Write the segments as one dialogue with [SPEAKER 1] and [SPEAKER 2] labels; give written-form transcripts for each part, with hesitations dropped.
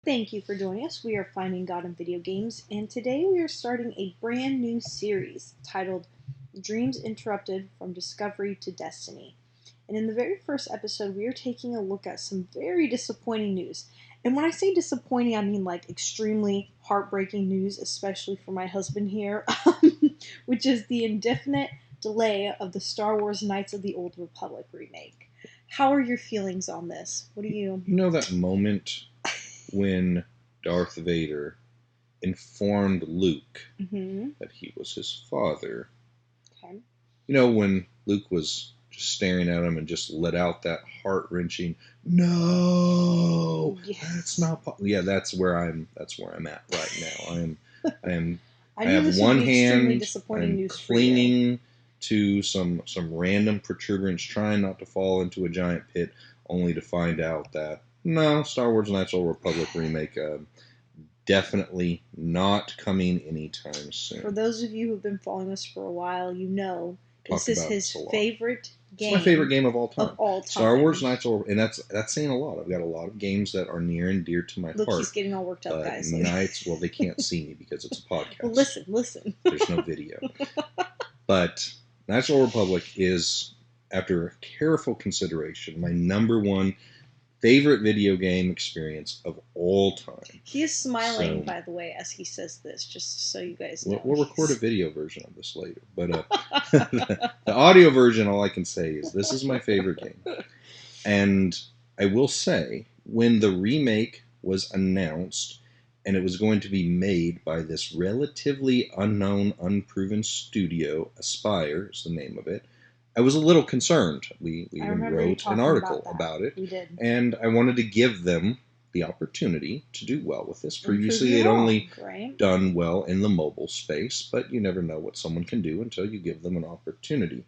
[SPEAKER 1] Thank you for joining us. We are Finding God in Video Games, and today we are starting a brand new series titled Dreams Interrupted from Discovery to Destiny. And in the very first episode, we are taking a look at some very disappointing news. And when I say disappointing, I mean like extremely heartbreaking news, especially for my husband here, which is the indefinite delay of the Star Wars Knights of the Old Republic remake. How are your feelings on this? What do you...
[SPEAKER 2] You know that moment when Darth Vader informed Luke that he was his father?
[SPEAKER 1] Okay.
[SPEAKER 2] You know, when Luke was just staring at him and just let out that heart-wrenching, "No,
[SPEAKER 1] Yes.
[SPEAKER 2] that's not." Yeah, that's where I'm at right now. I
[SPEAKER 1] knew
[SPEAKER 2] have
[SPEAKER 1] this
[SPEAKER 2] one
[SPEAKER 1] would be extremely
[SPEAKER 2] hand.
[SPEAKER 1] disappointing
[SPEAKER 2] I'm
[SPEAKER 1] news for you.
[SPEAKER 2] clinging to some random protuberance, trying not to fall into a giant pit, only to find out that no, Star Wars Knights of the Old Republic remake definitely not coming anytime soon.
[SPEAKER 1] For those of you who've been following us for a while, you know this is his favorite game.
[SPEAKER 2] It's my favorite game of all time.
[SPEAKER 1] Of all time.
[SPEAKER 2] Star Wars Knights of, and that's saying a lot. I've got a lot of games that are near and dear to my heart.
[SPEAKER 1] Look, he's getting all worked up, guys.
[SPEAKER 2] Knights, well, they can't see me because it's a podcast.
[SPEAKER 1] Well, listen.
[SPEAKER 2] There's no video. But Knights of the Old Republic is, after careful consideration, my number one favorite video game experience of all time.
[SPEAKER 1] He is smiling, by the way, as he says this, just so you guys know.
[SPEAKER 2] We'll record a video version of this later. But the audio version, all I can say is this is my favorite game. And I will say, when the remake was announced and it was going to be made by this relatively unknown, unproven studio, Aspyr is the name of it, I was a little concerned. We even wrote an article about it.
[SPEAKER 1] We did.
[SPEAKER 2] And I wanted to give them the opportunity to do well with this. Previously, they'd only done well in the mobile space, but you never know what someone can do until you give them an opportunity.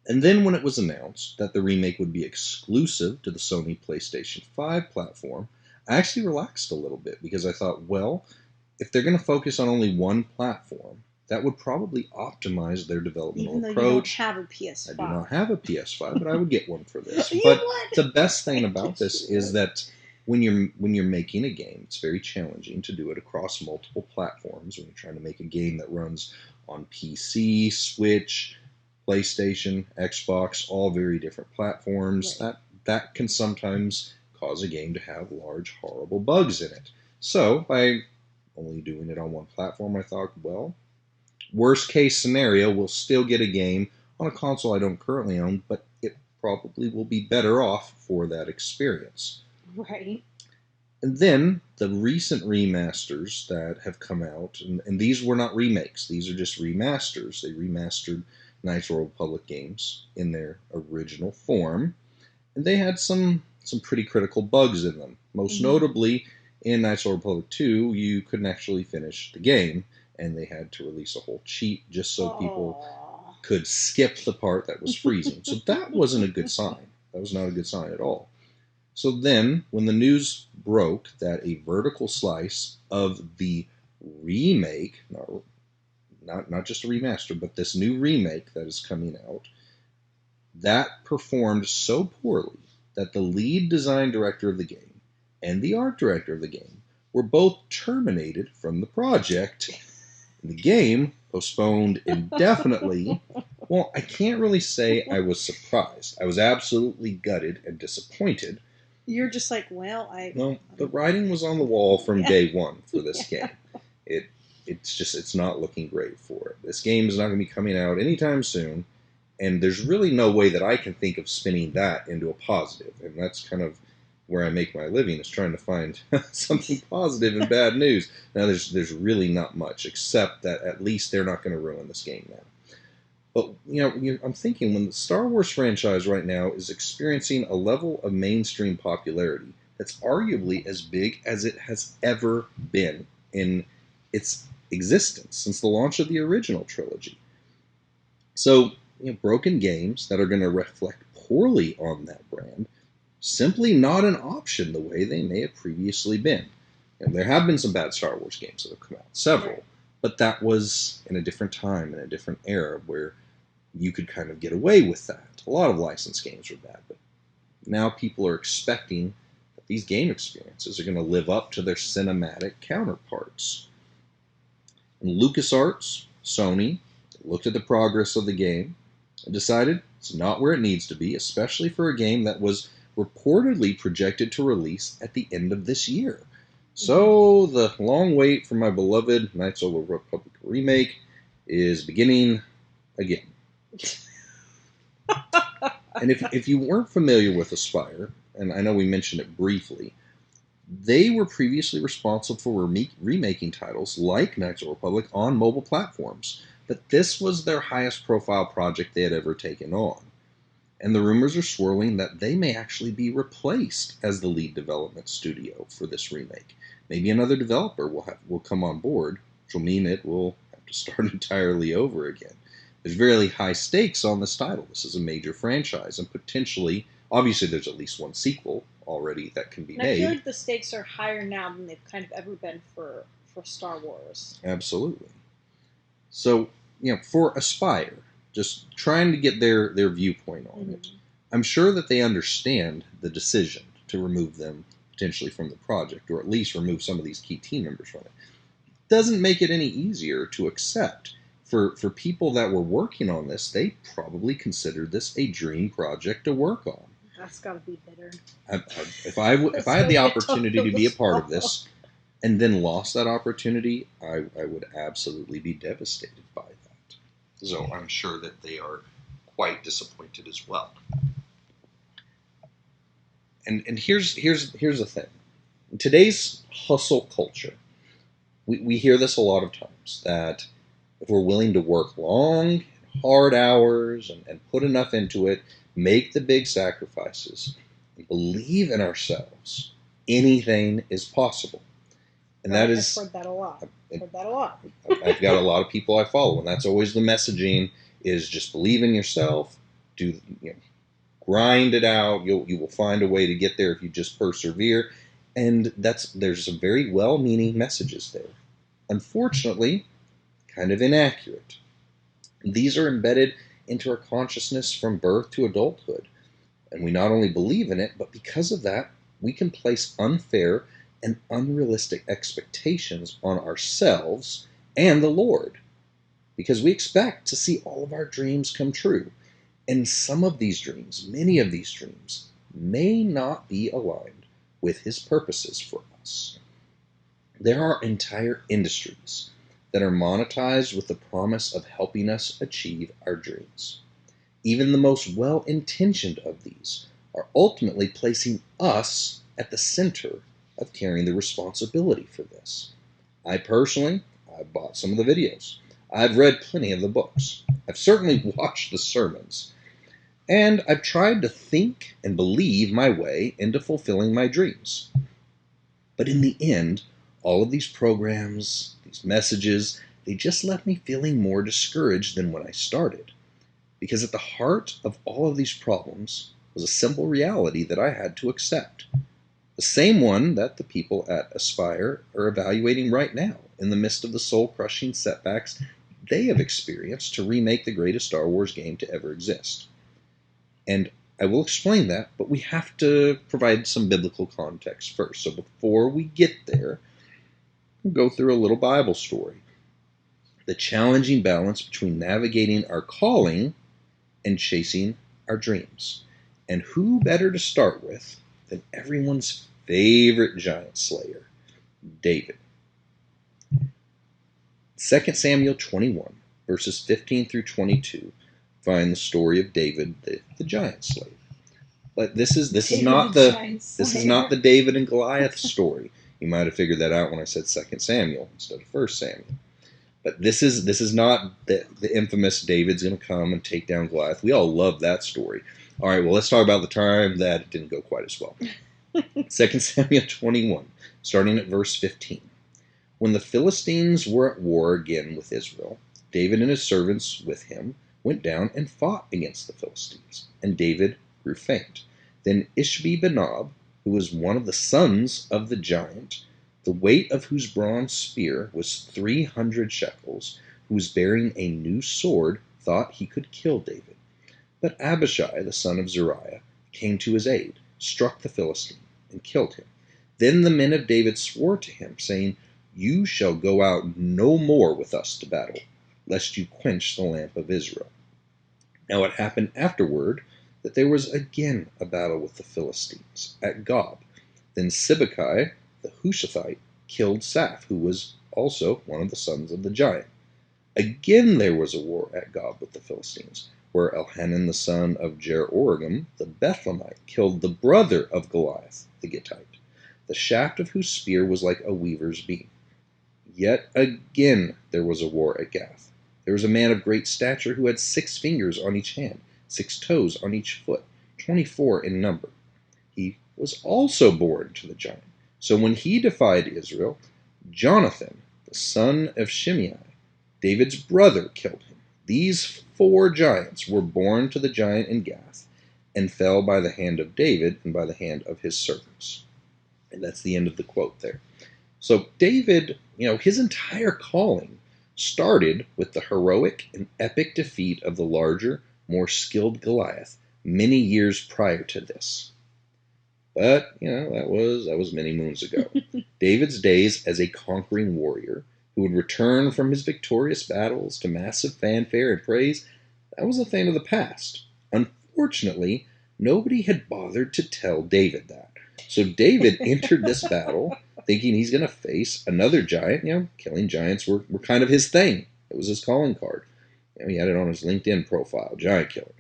[SPEAKER 2] And then when it was announced that the remake would be exclusive to the Sony PlayStation 5 platform, I actually relaxed a little bit because I thought, well, if they're going to focus on only one platform, that would probably optimize their developmental approach.
[SPEAKER 1] You don't have a PS5.
[SPEAKER 2] I do not have a PS5, but I would get one for this. But the best thing about this is that when you're making a game, it's very challenging to do it across multiple platforms. When you're trying to make a game that runs on PC, Switch, PlayStation, Xbox, all very different platforms, that can sometimes cause a game to have large, horrible bugs in it. So by only doing it on one platform, I thought, well, worst case scenario, we'll still get a game on a console I don't currently own, but it probably will be better off for that experience.
[SPEAKER 1] Right.
[SPEAKER 2] And then the recent remasters that have come out, and these were not remakes, these are just remasters. They remastered Knights of the Old Republic games in their original form, and they had some pretty critical bugs in them. Most notably, in Knights of the Old Republic 2, you couldn't actually finish the game, and they had to release a whole cheat just so people could skip the part that was freezing. So that wasn't a good sign. That was not a good sign at all. So then, when the news broke that a vertical slice of the remake, not just a remaster, but this new remake that is coming out, that performed so poorly that the lead design director of the game and the art director of the game were both terminated from the project. The game postponed indefinitely. Well, I can't really say I was surprised. I was absolutely gutted and disappointed.
[SPEAKER 1] You're just like, well,
[SPEAKER 2] No, the writing was on the wall from day one for this game. It's not looking great for it. This game is not going to be coming out anytime soon, and there's really no way that I can think of spinning that into a positive, and that's kind of where I make my living, is trying to find something positive in bad news. Now, there's really not much, except that at least they're not going to ruin this game now. But, I'm thinking, when the Star Wars franchise right now is experiencing a level of mainstream popularity that's arguably as big as it has ever been in its existence since the launch of the original trilogy. So, broken games that are going to reflect poorly on that brand, simply not an option the way they may have previously been. And there have been some bad Star Wars games that have come out, several, but that was in a different time, in a different era, where you could kind of get away with that. A lot of licensed games were bad, but now people are expecting that these game experiences are going to live up to their cinematic counterparts. And LucasArts, Sony, looked at the progress of the game and decided it's not where it needs to be, especially for a game that was reportedly projected to release at the end of this year. So the long wait for my beloved Knights of the Old Republic remake is beginning again. And if you weren't familiar with Aspyr, and I know we mentioned it briefly, they were previously responsible for remaking titles like Knights of the Republic on mobile platforms, but this was their highest profile project they had ever taken on. And the rumors are swirling that they may actually be replaced as the lead development studio for this remake. Maybe another developer will come on board, which will mean it will have to start entirely over again. There's very high stakes on this title. This is a major franchise, and potentially, obviously there's at least one sequel already that can be made.
[SPEAKER 1] I feel like the stakes are higher now than they've kind of ever been for Star Wars.
[SPEAKER 2] Absolutely. So, for Aspyr, just trying to get their viewpoint on it, I'm sure that they understand the decision to remove them potentially from the project, or at least remove some of these key team members from it. Doesn't make it any easier to accept. For people that were working on this, they probably considered this a dream project to work on.
[SPEAKER 1] That's got to be bitter.
[SPEAKER 2] If I had the opportunity to be a part of this and then lost that opportunity, I would absolutely be devastated by that. So I'm sure that they are quite disappointed as well. And here's the thing. In today's hustle culture, we hear this a lot of times, that if we're willing to work long, hard hours and put enough into it, make the big sacrifices, and believe in ourselves, anything is possible. And that is...
[SPEAKER 1] I've heard that a lot.
[SPEAKER 2] I've got a lot of people I follow, and that's always the messaging, is just believe in yourself, grind it out, you will find a way to get there if you just persevere. And there's some very well-meaning messages there. Unfortunately, kind of inaccurate. These are embedded into our consciousness from birth to adulthood. And we not only believe in it, but because of that, we can place unfair and unrealistic expectations on ourselves and the Lord. Because we expect to see all of our dreams come true. And some of these dreams, many of these dreams, may not be aligned with His purposes for us. There are entire industries that are monetized with the promise of helping us achieve our dreams. Even the most well-intentioned of these are ultimately placing us at the center of carrying the responsibility for this. I've bought some of the videos. I've read plenty of the books. I've certainly watched the sermons. And I've tried to think and believe my way into fulfilling my dreams. But in the end, all of these programs, these messages, they just left me feeling more discouraged than when I started. Because at the heart of all of these problems was a simple reality that I had to accept. The same one that the people at Aspyr are evaluating right now in the midst of the soul-crushing setbacks they have experienced to remake the greatest Star Wars game to ever exist. And I will explain that, but we have to provide some biblical context first. So before we get there, we'll go through a little Bible story. The challenging balance between navigating our calling and chasing our dreams. And who better to start with than everyone's favorite giant slayer, David. 2 Samuel 21, verses 15 through 22, find the story of David, the giant slayer. But this is not the David and Goliath story. You might have figured that out when I said 2 Samuel instead of 1 Samuel. But this is not the infamous David's going to come and take down Goliath. We all love that story. All right, well, let's talk about the time that it didn't go quite as well. 2 Samuel 21, starting at verse 15. When the Philistines were at war again with Israel, David and his servants with him went down and fought against the Philistines, and David grew faint. Then Ishbi-Benob, who was one of the sons of the giant, the weight of whose bronze spear was 300 shekels, who was bearing a new sword, thought he could kill David. But Abishai, the son of Zeruiah, came to his aid, struck the Philistine, and killed him. Then the men of David swore to him, saying, You shall go out no more with us to battle, lest you quench the lamp of Israel. Now it happened afterward that there was again a battle with the Philistines at Gob. Then Sibbecai the Hushathite killed Saph, who was also one of the sons of the giant. Again there was a war at Gob with the Philistines, where Elhanan the son of Jer-oregim the Bethlehemite killed the brother of Goliath the Gittite, the shaft of whose spear was like a weaver's beam. Yet again there was a war at Gath. There was a man of great stature who had 6 fingers on each hand, 6 toes on each foot, 24 in number. He was also born to the giant. So when he defied Israel, Jonathan, the son of Shimei, David's brother, killed him. These 4 giants were born to the giant in Gath, and fell by the hand of David and by the hand of his servants. And that's the end of the quote there. So David, his entire calling started with the heroic and epic defeat of the larger, more skilled Goliath many years prior to this. But, that was many moons ago. David's days as a conquering warrior who would return from his victorious battles to massive fanfare and praise, that was a thing of the past. Unfortunately, nobody had bothered to tell David that. So David entered this battle thinking he's going to face another giant. Killing giants were kind of his thing. It was his calling card. He had it on his LinkedIn profile, giant killer.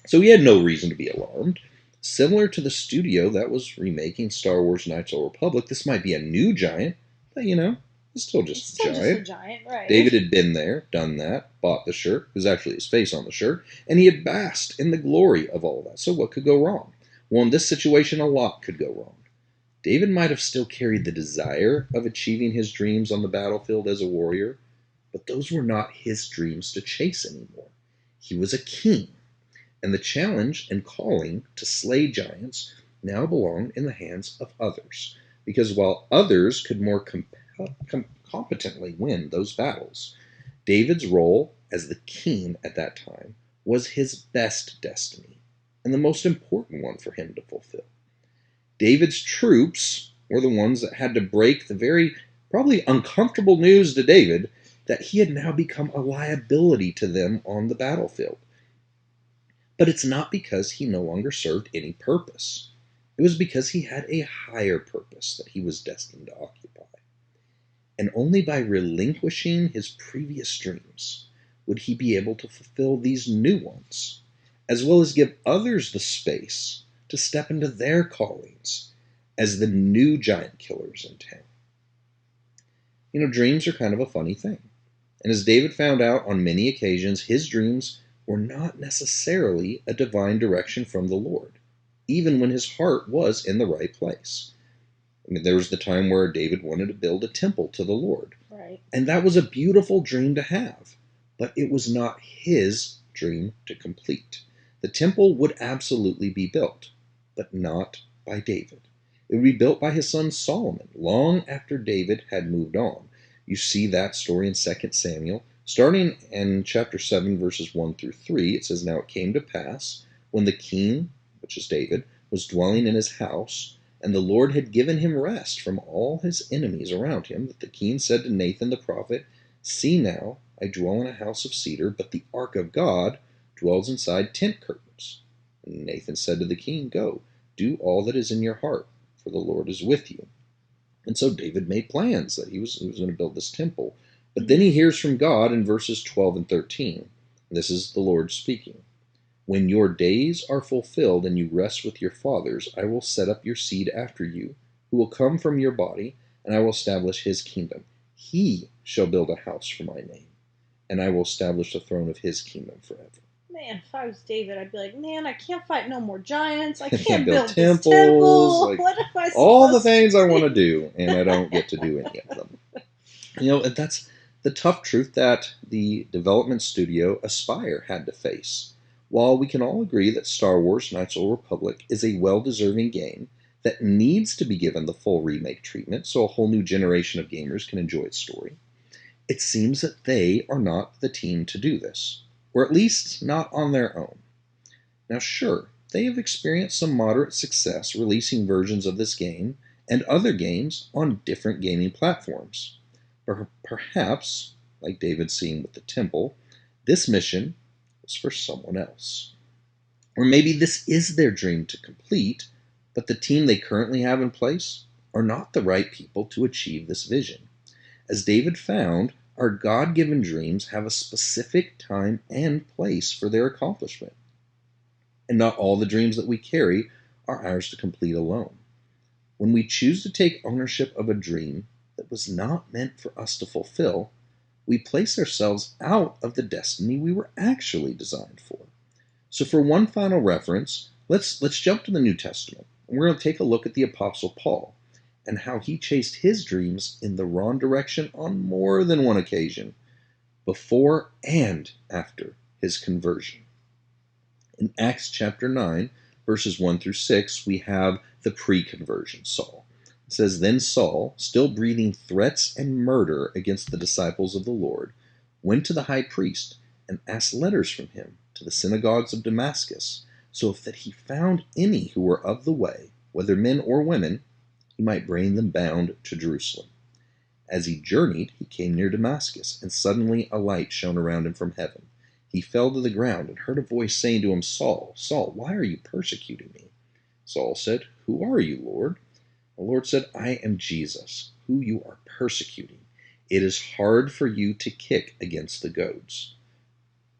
[SPEAKER 2] So he had no reason to be alarmed. Similar to the studio that was remaking Star Wars Knights of the Old Republic, this might be a new giant, but it's still just a giant.
[SPEAKER 1] Just a giant, right?
[SPEAKER 2] David had been there, done that, bought the shirt. It was actually his face on the shirt, and he had basked in the glory of all that. So what could go wrong? Well, in this situation, a lot could go wrong. David might have still carried the desire of achieving his dreams on the battlefield as a warrior, but those were not his dreams to chase anymore. He was a king, and the challenge and calling to slay giants now belonged in the hands of others, because while others could more competently win those battles, David's role as the king at that time was his best destiny, and the most important one for him to fulfill. David's troops were the ones that had to break the very probably uncomfortable news to David that he had now become a liability to them on the battlefield. But it's not because he no longer served any purpose. It was because he had a higher purpose that he was destined to occupy. And only by relinquishing his previous dreams would he be able to fulfill these new ones, as well as give others the space to step into their callings as the new giant killers in town. Dreams are kind of a funny thing. And as David found out on many occasions, his dreams were not necessarily a divine direction from the Lord, even when his heart was in the right place. There was the time where David wanted to build a temple to the Lord.
[SPEAKER 1] Right.
[SPEAKER 2] And that was a beautiful dream to have, but it was not his dream to complete. The temple would absolutely be built, but not by David. It would be built by his son Solomon, long after David had moved on. You see that story in 2 Samuel. Starting in chapter 7, verses 1 through 3, it says, Now it came to pass, when the king, which is David, was dwelling in his house, and the Lord had given him rest from all his enemies around him, that the king said to Nathan the prophet, See now, I dwell in a house of cedar, but the ark of God dwells inside tent curtains. And Nathan said to the king, Go, do all that is in your heart, for the Lord is with you. And so David made plans that he was going to build this temple. But then he hears from God in verses 12 and 13. This is the Lord speaking. When your days are fulfilled and you rest with your fathers, I will set up your seed after you, who will come from your body, and I will establish his kingdom. He shall build a house for my name, and I will establish the throne of his kingdom forever.
[SPEAKER 1] Man, if I was David, I'd be like, man, I can't fight no more giants. I
[SPEAKER 2] can't
[SPEAKER 1] build
[SPEAKER 2] temples,
[SPEAKER 1] this temple.
[SPEAKER 2] like,
[SPEAKER 1] what am I supposed
[SPEAKER 2] all the things
[SPEAKER 1] to
[SPEAKER 2] I
[SPEAKER 1] do?
[SPEAKER 2] want to do, and I don't get to do any of them. And that's the tough truth that the development studio Aspire had to face. While we can all agree that Star Wars Knights of the Old Republic is a well-deserving game that needs to be given the full remake treatment so a whole new generation of gamers can enjoy its story, it seems that they are not the team to do this, or at least not on their own. Now sure, they have experienced some moderate success releasing versions of this game and other games on different gaming platforms. Perhaps, like David's scene with the temple, this mission was for someone else. Or maybe this is their dream to complete, but the team they currently have in place are not the right people to achieve this vision. As David found, our God-given dreams have a specific time and place for their accomplishment. And not all the dreams that we carry are ours to complete alone. When we choose to take ownership of a dream that was not meant for us to fulfill, we place ourselves out of the destiny we were actually designed for. So for one final reference, let's jump to the New Testament. We're going to take a look at the Apostle Paul and how he chased his dreams in the wrong direction on more than one occasion, before and after his conversion. In Acts chapter 9, verses 1 through 6, we have the pre-conversion Saul. It says, "Then Saul, still breathing threats and murder against the disciples of the Lord, went to the high priest and asked letters from him to the synagogues of Damascus, so that he found any who were of the way, whether men or women, he might bring them bound to Jerusalem. As he journeyed, he came near Damascus, and suddenly a light shone around him from heaven. He fell to the ground and heard a voice saying to him, 'Saul, Saul, why are you persecuting me?' Saul said, 'Who are you, Lord?' The Lord said, 'I am Jesus, who you are persecuting. It is hard for you to kick against the goads.'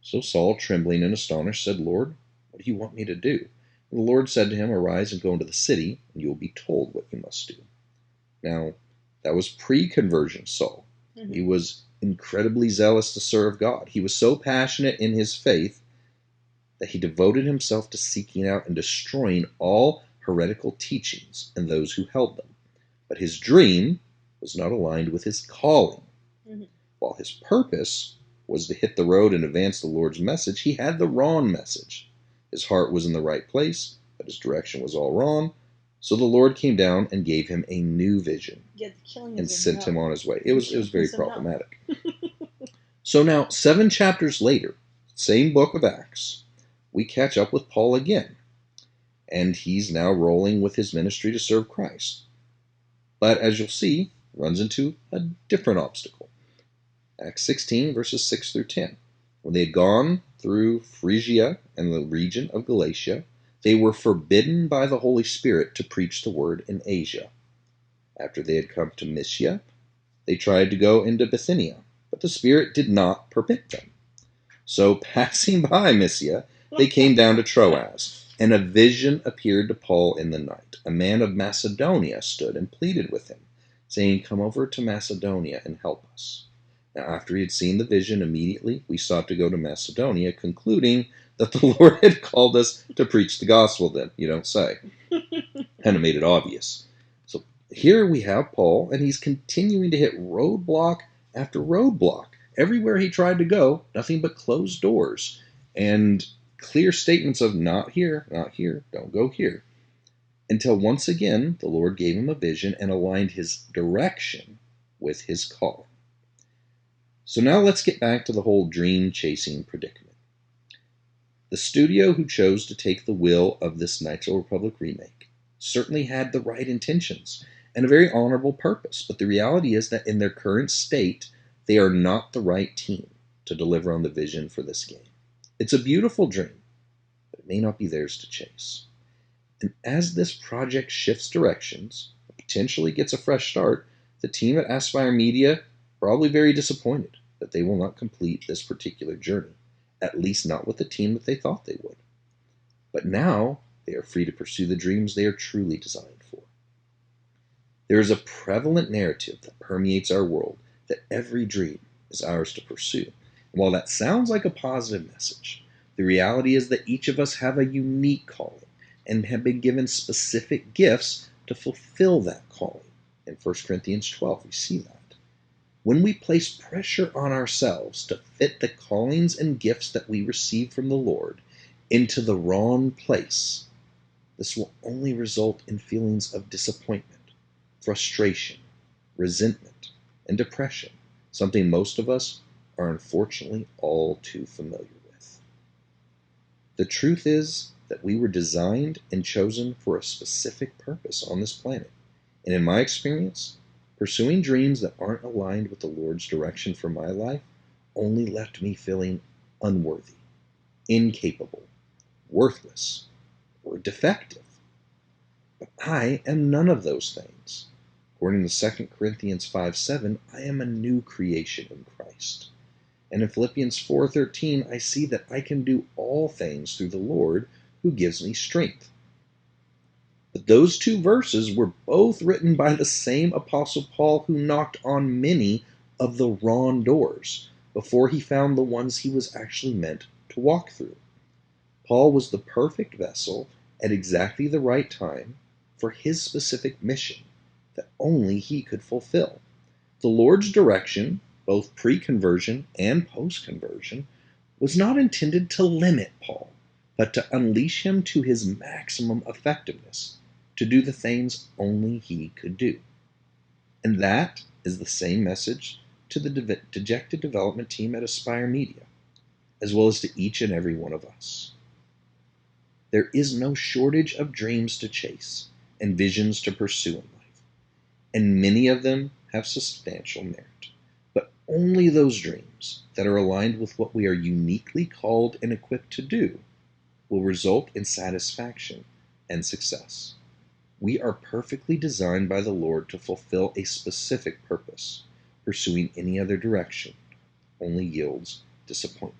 [SPEAKER 2] So Saul, trembling and astonished, said, 'Lord, what do you want me to do?' And the Lord said to him, 'Arise and go into the city, and you will be told what you must do.'" Now, that was pre-conversion Saul.
[SPEAKER 1] Mm-hmm.
[SPEAKER 2] He was incredibly zealous to serve God. He was so passionate in his faith that he devoted himself to seeking out and destroying all heretical teachings and those who held them. But his dream was not aligned with his calling.
[SPEAKER 1] Mm-hmm.
[SPEAKER 2] While his purpose was to hit the road and advance the Lord's message, he had the wrong message. His heart was in the right place, but his direction was all wrong. So the Lord came down and gave him a new vision and sent him on his way. It was very problematic. So now, 7 chapters later, same book of Acts, we catch up with Paul again. And he's now rolling with his ministry to serve Christ. But as you'll see, runs into a different obstacle. Acts 16, verses 6 through 10. When they had gone through Phrygia and the region of Galatia, they were forbidden by the Holy Spirit to preach the word in Asia. After they had come to Mysia, they tried to go into Bithynia, but the Spirit did not permit them. So passing by Mysia, they came down to Troas, and a vision appeared to Paul in the night. A man of Macedonia stood and pleaded with him, saying, "Come over to Macedonia and help us." Now, after he had seen the vision, immediately we sought to go to Macedonia, concluding that the Lord had called us to preach the gospel then. You don't say. Kind of made it obvious. So here we have Paul, and he's continuing to hit roadblock after roadblock. Everywhere he tried to go, nothing but closed doors and clear statements of not here, don't go here. Until once again, the Lord gave him a vision and aligned his direction with his calling. So now let's get back to the whole dream-chasing predicament. The studio who chose to take the will of this Knights of the Republic remake certainly had the right intentions and a very honorable purpose, but the reality is that in their current state, they are not the right team to deliver on the vision for this game. It's a beautiful dream, but it may not be theirs to chase. And as this project shifts directions, or potentially gets a fresh start, the team at Aspire Media probably very disappointed that they will not complete this particular journey, at least not with the team that they thought they would. But now they are free to pursue the dreams they are truly designed for. There is a prevalent narrative that permeates our world that every dream is ours to pursue. And while that sounds like a positive message, the reality is that each of us have a unique calling and have been given specific gifts to fulfill that calling. In 1 Corinthians 12, we see that. When we place pressure on ourselves to fit the callings and gifts that we receive from the Lord into the wrong place, this will only result in feelings of disappointment, frustration, resentment, and depression, something most of us are unfortunately all too familiar with. The truth is that we were designed and chosen for a specific purpose on this planet, And in my experience, pursuing dreams that aren't aligned with the Lord's direction for my life only left me feeling unworthy, incapable, worthless, or defective. But I am none of those things. According to 2 Corinthians 5:7, I am a new creation in Christ. And in Philippians 4:13, I see that I can do all things through the Lord who gives me strength. But those two verses were both written by the same Apostle Paul who knocked on many of the wrong doors before he found the ones he was actually meant to walk through. Paul was the perfect vessel at exactly the right time for his specific mission that only he could fulfill. The Lord's direction, both pre-conversion and post-conversion, was not intended to limit Paul, but to unleash him to his maximum effectiveness, to do the things only he could do. And that is the same message to the dejected development team at Aspire Media, as well as to each and every one of us. There is no shortage of dreams to chase and visions to pursue in life, and many of them have substantial merit. But only those dreams that are aligned with what we are uniquely called and equipped to do will result in satisfaction and success. We are perfectly designed by the Lord to fulfill a specific purpose. Pursuing any other direction only yields disappointment.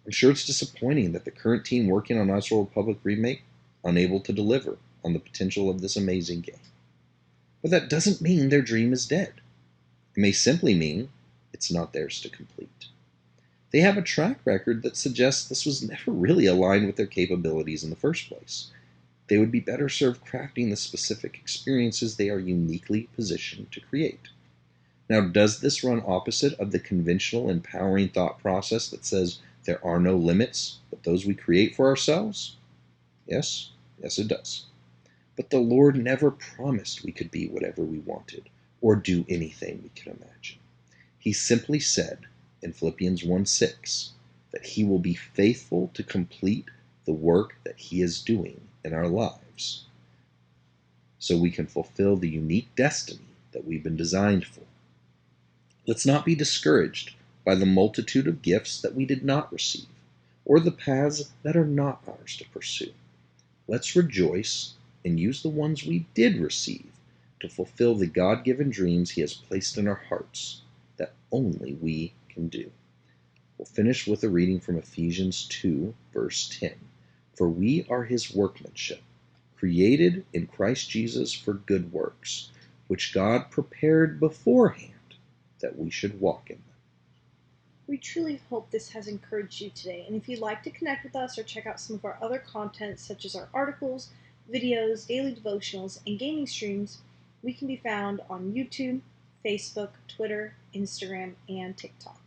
[SPEAKER 2] I'm sure it's disappointing that the current team working on Knights of the Old Republic remake unable to deliver on the potential of this amazing game. But that doesn't mean their dream is dead. It may simply mean it's not theirs to complete. They have a track record that suggests this was never really aligned with their capabilities in the first place. They would be better served crafting the specific experiences they are uniquely positioned to create. Now, does this run opposite of the conventional empowering thought process that says there are no limits but those we create for ourselves? Yes, it does. But the Lord never promised we could be whatever we wanted or do anything we could imagine. He simply said in Philippians 1:6 that he will be faithful to complete the work that he is doing in our lives so we can fulfill the unique destiny that we've been designed for. Let's not be discouraged by the multitude of gifts that we did not receive or the paths that are not ours to pursue. Let's rejoice and use the ones we did receive to fulfill the God-given dreams he has placed in our hearts that only we can do. We'll finish with a reading from Ephesians 2, verse 10. For we are his workmanship, created in Christ Jesus for good works, which God prepared beforehand that we should walk in them.
[SPEAKER 1] We truly hope this has encouraged you today, and if you'd like to connect with us or check out some of our other content such as our articles, videos, daily devotionals, and gaming streams, we can be found on YouTube, Facebook, Twitter, Instagram, and TikTok.